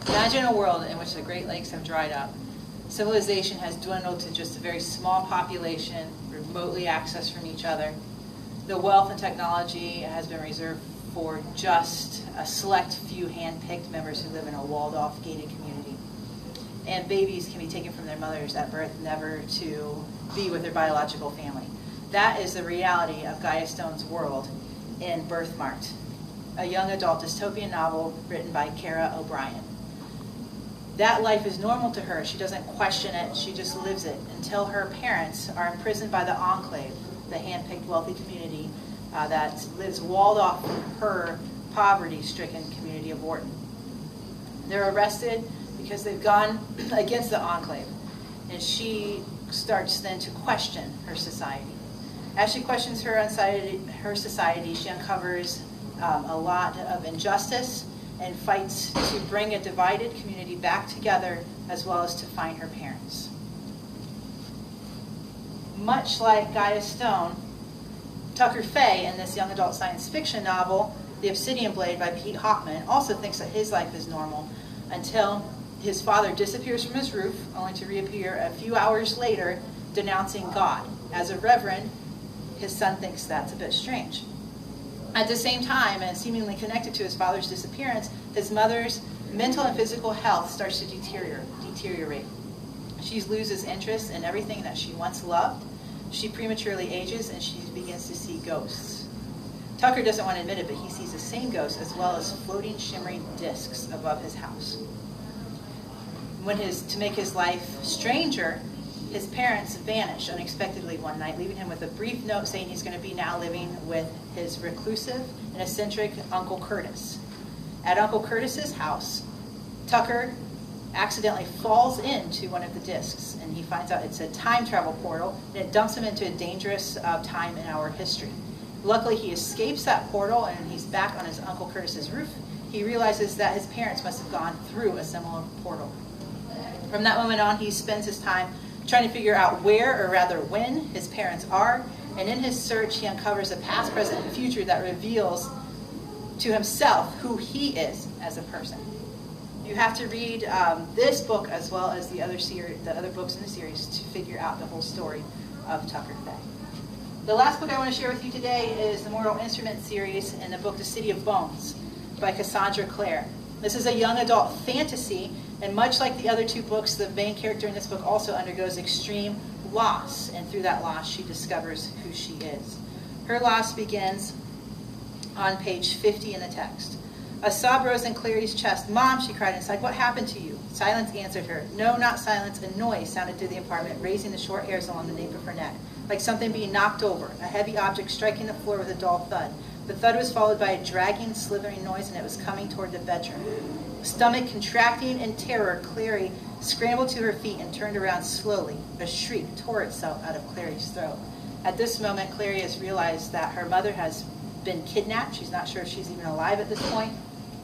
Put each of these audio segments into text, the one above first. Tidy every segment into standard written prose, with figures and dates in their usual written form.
Imagine a world in which the Great Lakes have dried up. Civilization has dwindled to just a very small population, remotely accessed from each other. The wealth and technology has been reserved for just a select few hand-picked members who live in a walled-off, gated community. And babies can be taken from their mothers at birth, never to be with their biological family. That is the reality of Gaia Stone's world in Birthmarked, a young adult dystopian novel written by Kara O'Brien. That life is normal to her. She doesn't question it. She just lives it until her parents are imprisoned by the Enclave, the hand-picked wealthy community that lives walled off from her poverty-stricken community of Wharton. They're arrested because they've gone against the Enclave, and she starts then to question her society. As she questions her society, she uncovers a lot of injustice and fights to bring a divided community back together, as well as to find her parents. Much like Gaia Stone, Tucker Fay, in this young adult science fiction novel, The Obsidian Blade by Pete Hoffman, also thinks that his life is normal until his father disappears from his roof, only to reappear a few hours later denouncing God. As a reverend, his son thinks that's a bit strange. At the same time, and seemingly connected to his father's disappearance, his mother's mental and physical health starts to deteriorate. She loses interest in everything that she once loved. She prematurely ages, and she begins to see ghosts. Tucker doesn't want to admit it, but he sees the same ghosts as well as floating, shimmering discs above his house. To make his life stranger, his parents vanish unexpectedly one night, leaving him with a brief note saying he's going to be now living with his reclusive and eccentric Uncle Curtis. At Uncle Curtis's house, Tucker accidentally falls into one of the discs, and he finds out it's a time travel portal, and it dumps him into a dangerous time in our history. Luckily, he escapes that portal, and he's back on his Uncle Curtis's roof. He realizes that his parents must have gone through a similar portal. From that moment on, he spends his time trying to figure out where, or rather when, his parents are, and in his search, he uncovers a past, present, and future that reveals to himself who he is as a person. You have to read this book as well as the other books in the series to figure out the whole story of Tucker Fay. The last book I want to share with you today is the Mortal Instruments series and the book The City of Bones by Cassandra Clare. This is a young adult fantasy, and much like the other two books, the main character in this book also undergoes extreme loss, and through that loss she discovers who she is. Her loss begins on page 50 in the text. A sob rose in Clary's chest. "Mom," she cried inside, "what happened to you?" Silence answered her. No, not silence. A noise sounded through the apartment, raising the short hairs along the nape of her neck, like something being knocked over, a heavy object striking the floor with a dull thud. The thud was followed by a dragging, slithering noise, and it was coming toward the bedroom. Stomach contracting in terror, Clary scrambled to her feet and turned around slowly. A shriek tore itself out of Clary's throat. At this moment, Clary has realized that her mother has been kidnapped. She's not sure if she's even alive at this point.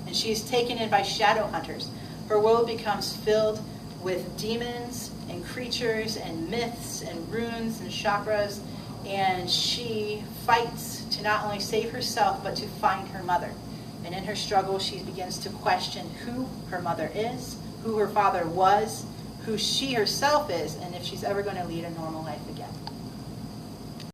And she's taken in by shadow hunters. Her world becomes filled with demons and creatures and myths and runes and chakras, and she fights to not only save herself but to find her mother. And in her struggle, she begins to question who her mother is, who her father was, who she herself is, and if she's ever going to lead a normal life again.